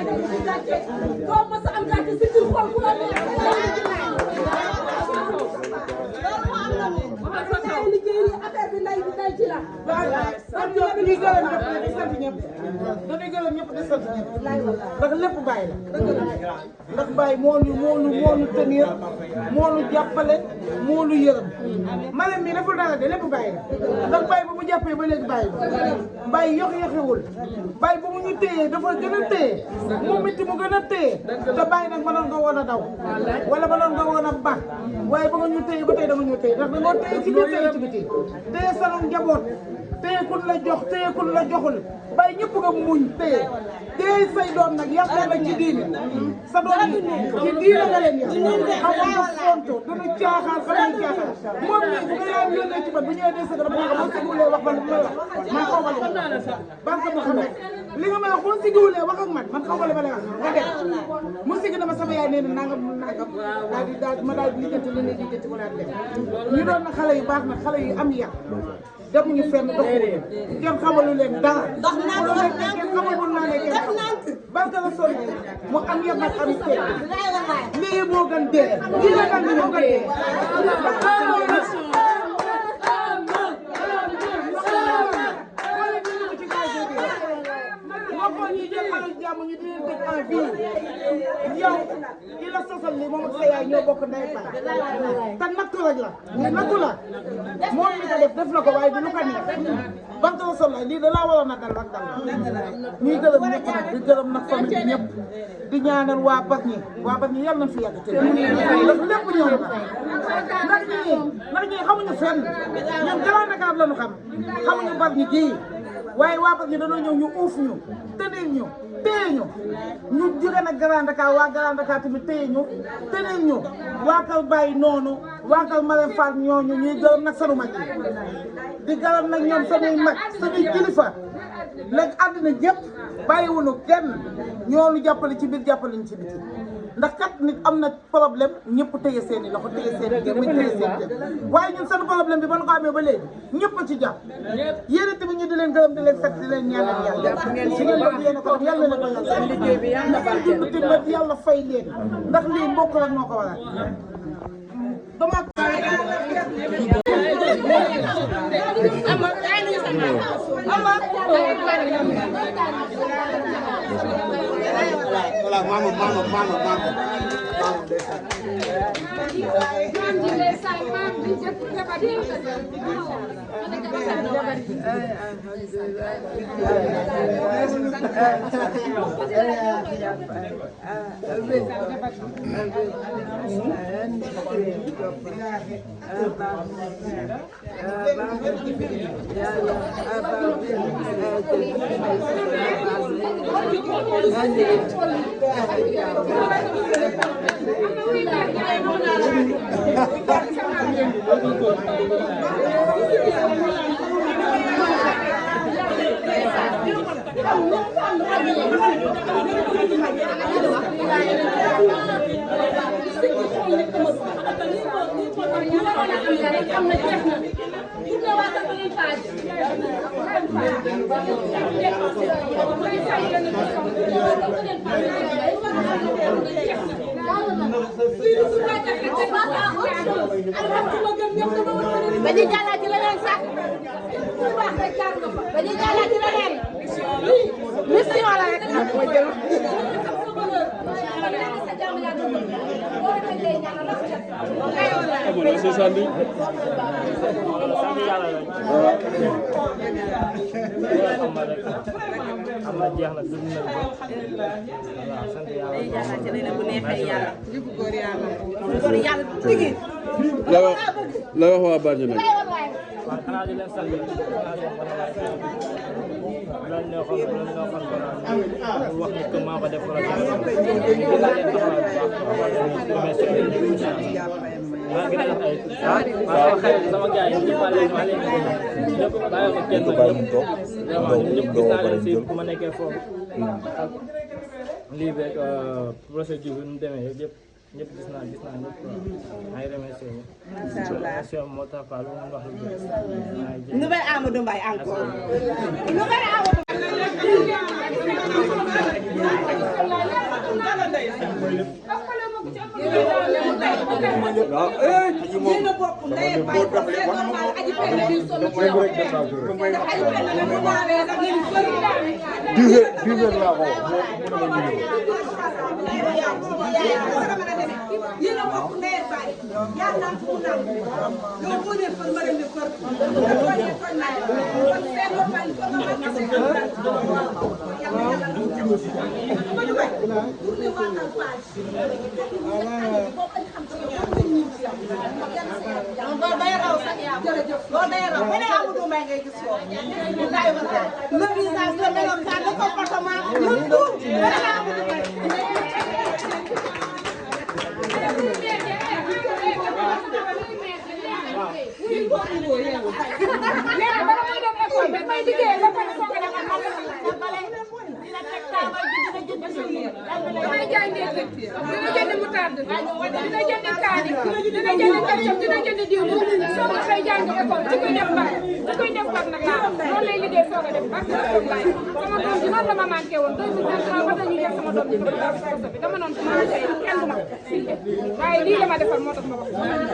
doo mos a am gàcce si biir xol ku la neex liggéey affaire bi lay bi day ci la dañuy gërëm ñëpp di sant ñëpp dañuy gërëm ñëpp di sant ñëpp ndax lépp bàyyi la ndax bàyyi moo ñu tenir moo ñu jàppale moo ñu yërëm maanaam mi deful dara de lépp bàyyi la ndax bàyyi ba mu jàppee ba léegi bàyyi yoxewul bàyyi ba mu ñu téyee dafa gën a téye mu métti mu gën a téye te bàyyi nag mënoon nga woon a daw wala mënoon nga woon a baax waaye ba nga ñu téye ba tey dama ñu téye ndax da ngoo téye ci biir téye ci biti téye sanu njaboot téye kun la jox téye kun la joxul bàyyi ñëpp nga muñ téye say doom nag yàq na ci diine sa doom ci diine nga leen yàq xam nga fonto duñu caaxaan xam ñu caaxaan moom nii bu nga yaay yónnee ci man bu ñëwee des dama ko boo siggulee wax man lu may wax man xaw ma la barke mu xam li nga may wax boo siggulee wax ak man xaw ma la ma lay wax nga dem mu sigg dama sama yaay nee na nangam daal ma daal di lijjanti li ne lijjanti ma daal dem ñu doon na xale yu baax nag xale yu am yàq demuñu fenn doxul kenn xamalu leen dara kenn xamagul naa ne kenn barke la sol mu am yar nag am seet lii moo gën dee lii la gën moo gën dee jàmm ñu di leen teg en vie yow ki la sosal li moom ak sa yaay ñoo bokk ndey baay te nattu rek la nattu la moom li ko def na ko waaye du lu ko neex bant la sol la lii da laa waroon a dal rek dal ñuy gërëm ñëpp nag di gërëm nag famille bi ñëpp di ñaanal waa Bargny yàlla na fi yàgg te ndax lépp ñoom la ndax ñii xamuñu fenn ñoom Grand Dakar la ñu xam xamuñu Bargny gii waaye waa Bargny dañoo ñëw ñu uuf ñu tëneel ñu téye ñu ñu jóge nag Grand Dakar waa Grand Dakar tamit téye ñu tëneel ñu waa Kër Baye noonu waa Kër Marème Fall ñooñu ñuy gërëm nag sanu mag yi di gërëm nag ñoom sanuy mag sanuy kilifa léegi àddina jëpp bàyyiwuñu kenn ñoonu jàppale ci biir jàppale ñu ci biti ndax kat nit am na problème ñëpp téye seen i loxo téye seen i gémmiñ téye seen i waaye ñun seen problème bi ba nu ko amee ba léegi ñëpp a ci jàpp yéen tamit ñu di leen gërëm di leen fekk di leen ñaanal yàlla si ngeen bëgg yéen a ko yàlla na ko yàlla liggéey bi yàlla fay leen ndax lii mbokk rek moo ko waral dama Hola, mama. Bañu jàllaat ci leneen sax bañu jàllaat ci leneen mission la rek mooy jël la wax waa Bargny nag xanaa di leen sant wax ni que maa ko def sama gars yi ñëpp bàyyi ma kenn ñëpp gis naa leen si bu ma nekkee foofu lii beeg procédure bi nu demee yëpp ñëpp gis naa ñëpp maa ngi remercié ñëpp. incha allah moo tax quoi lu mu wax lu bëri. Nouvelle Amadou Mbaye encore. Nouvelle Amadou Mbaye. damay jaay ndékki dina jënd moutarde dina jënd kaani dina jënd ketchup dina jënd diw soo ko xëy jàng école ci koy def bag nag laa loolu lay liggéey soo ko def parce que sama doom ji noonu la ma manqué woon 2023 ba dañu jël sama doom ji dama daal ci bi dama noonu sama tey kenn du ma waaye lii la ma defal moo tax ma wax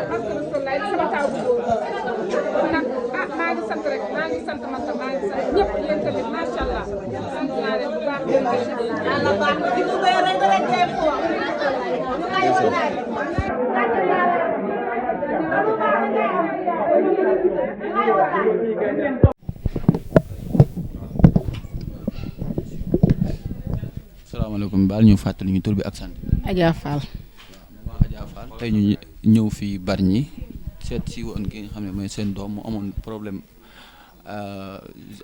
parce que Rasulullah sama taw bu góor nag maa ngi sant rek maa ngi sant man tam maa ngi sant ñëpp yéen tamit macha allah sant naa leen bu baax yàlla baax na di ko bëy rek da leen koy fo ñu ay wallaay salaamaaleykum baal ñu fàttali ñu tur bi ak sant. Adja Fall. waaw Adja Fall tey ñu ñëw fii Bargny seet si woon ki nga xam ne mooy seen doom mu amoon problème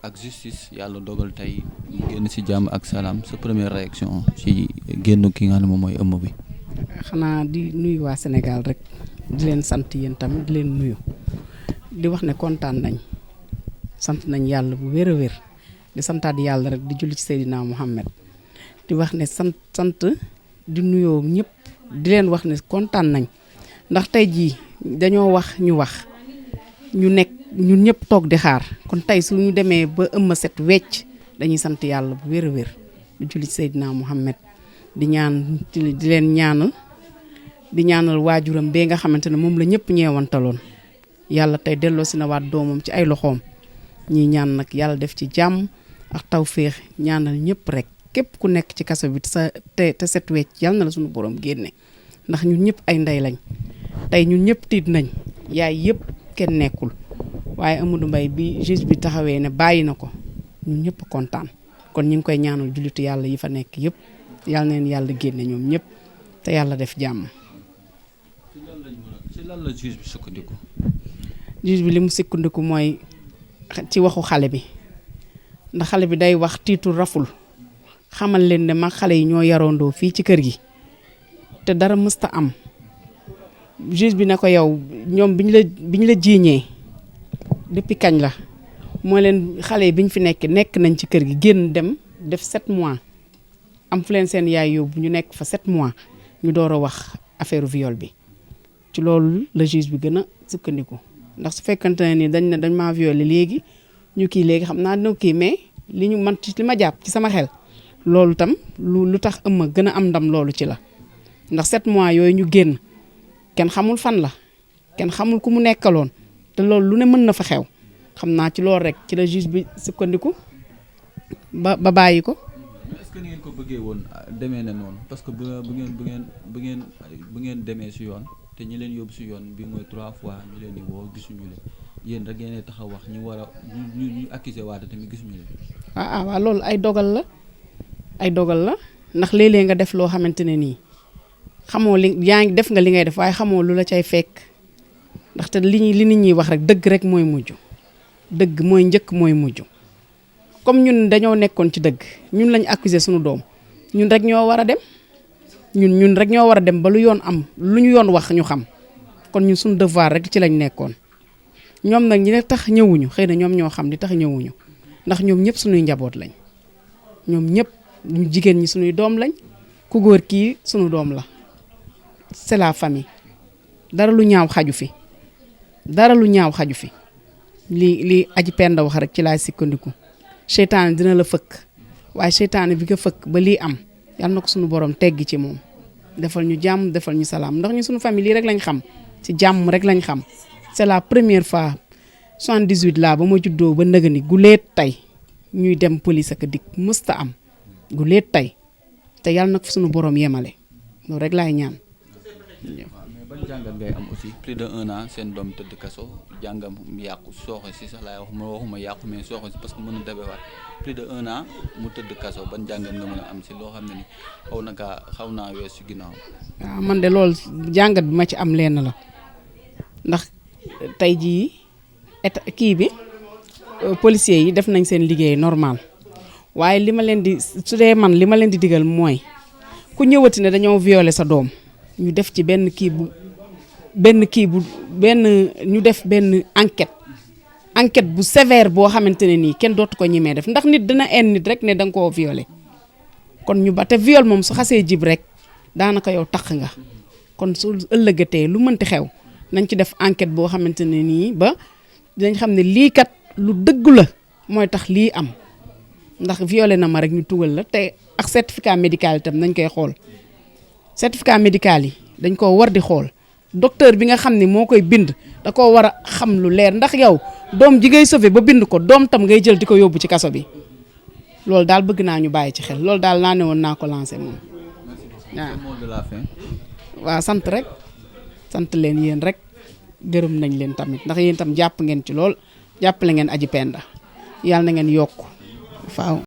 ak justice yàlla dogal tey mu génn si jàmm ak salaam sa première réaction ci génn ki nga xam ne moom mooy ëmb bi. xanaa di nuyu waa Sénégal rek di leen sant yéen tamit di leen nuyu di wax ne kontaan nañ sant nañ yàlla bu wér a wér di santaat yàlla rek di julli ci Seydina Muhammad di wax ne sant di nuyoo ñëpp di leen wax ne kontaan nañ ndax tey jii dañoo wax ñu nekk ñun ñëpp toog di xaar kon tey su ñu demee ba ëmma set wecc dañuy sant yàlla bu wér a wér di julli ci Seydina Muhammad di leen ñaanal waajuram bee nga xamante ne moom la ñëpp ñeewantaloon yàlla tey delloo si na waat doomam ci ay loxoom ñi ñaan nag yàlla def ci jàmm ak tawféex ñaanal ñëpp rek képp ku nekk ci kaso bi te set wecc yàlla na la suñu borom génne ndax ñun ñëpp ay ndey lañ tey ñun ñëpp tiit nañ yaay yëpp kenn nekkul waaye Amadou Mbaye bi juge bi taxawee ne bàyyi na ko ñun ñëpp kontaan kon ñu ngi koy ñaanal jullitu yàlla yi fa nekk yëpp yàlla neen yàlla génne ñoom ñëpp te yàlla def jàmm. ci lan la juge bi sukkandiku. juge bi li mu sukkandiku mooy ci waxu xale bi ndax xale bi day wax tiitu raful xamal leen ne mag xale yi ñoo yaroondoo fii ci kër gi te dara mësta am juge bi ne ko yow ñoom biñ la jiiñee depuis kañ la moo leen xale yi biñ fi nekk nañ ci kër gi génn dem def 7 mois am fu leen seen yaay yóbbu ñu nekk fa 7 mois ñu door a wax affaire viol bi ci loolu la juge bi gën a sukkandiku ndax su fekkante ne ni dañ maa violé léegi ñu kii léegi xam naa dina kii mais li ma jàpp ci sama xel loolu tam lu tax ëmma gën a am ndam loolu ci la ndax 7 mois yooyu ñu génn kenn xamul fan la kenn xamul ku mu nekkaloon te loolu lu ne mën na fa xew xam naa ci loolu rek ci la juge bi sukkandiku ba bàyyi ko. est-ce que ni ngeen ko bëggee woon demee na noonu parce que bu ngeen demee si yoon te ñi leen yóbbu si yoon bi mooy 3 fois ñu leen di woo gisuñu leen yéen rek yéen taxaw wax ñu war a ñu accusé waate tamit gisuñu leen. waaw loolu ay dogal la ndax léeg-léeg nga def loo xamante ne nii xamoo yaa ngi def nga li ngay def waaye xamoo lu la cay fekk ndaxte li nit ñi wax rek dëgg rek mooy mujj dëgg mooy njëkk mooy mujj comme ñun dañoo nekkoon ci dëgg ñun lañ accusé suñu doom ñun rek ñoo war a dem ñun rek ñoo war a dem ba lu yoon am lu ñu yoon wax ñu xam kon ñun suñu devoir rek ci lañ nekkoon ñoom nag ñi ne tax ñëwuñu xëy na ñoom ñoo xam li tax ñëwuñu ndax ñoom ñëpp suñuy njaboot lañ ñoom ñëpp ñu jigéen ñi suñuy doom lañ ku góor kii suñu doom la c'est la famille dara lu ñaaw xaju fi li aji penda wax rek ci laay sikkandiku seytaane dina la fëkk waaye seytaane bi ko fëkk ba lii am yal na ko suñu borom teggi ci moom defal ñu jàmm defal ñu salaam ndax ñu suñu famille rek lañ xam ci jàmm rek lañ xam c'est la première fois 78 laa ba ma juddoo ba nëgëni guleet tey ñuy dem police ak dikk mësta am guleet tey te yàlla nag suñu borom yemale loolu rek laay ñaan. mais ban jàngat ngay am aussi plus de 1 an seen doom tëdd kaso jàngam yàqu sooxe si sax laay waxuma yàqu mais sooxe si parce que mën a dabewaat plus de 1 an mu tëdd kaso ban jàngat nga mën a am si loo xam ne ni xaw naa wees si ginnaaw. waaw man de loolu jàngat bi ma ci am lenn la ndax tey jii kii bi policiers yi def nañ seen liggéey normal waaye li ma leen di su dee man li ma leen di digal mooy ku ñëwati ne dañoo violer sa doom ñu def ci benn ñu def benn enquête bu sévère boo xamante ne nii kenn dootu ko ñemee def ndax nit dina nit rek ne da nga koo violer kon ñu ba te viol moom su xasee jib rek daanaka yow tax nga kon su ëllëgatee lu mënti xew nañ ci def enquête boo xamante ne nii ba dinañ xam ne lii kat lu dëggu la mooy tax lii am ndax violé na ma rek ñu tugal la te ak certificat médical itam nañ koy xool certificat médical yi dañ koo war di xool docteur bi nga xam ne moo koy bind da koo war a xam lu leer ndax yow doom ji ngay sauvé ba bind ko doom tam ngay jël di ko yóbbu ci kaso bi loolu daal bëgg naa ñu bàyyi ci xel loolu daal naa ne woon naa ko lancé moom waaw. mot de la fin. waaw sant rek sant leen yéen rek gërëm nañ leen tamit ndax yéen tam jàpp ngeen ci lool jàppale ngeen Aji Penda yàlla na ngeen yokk faaw.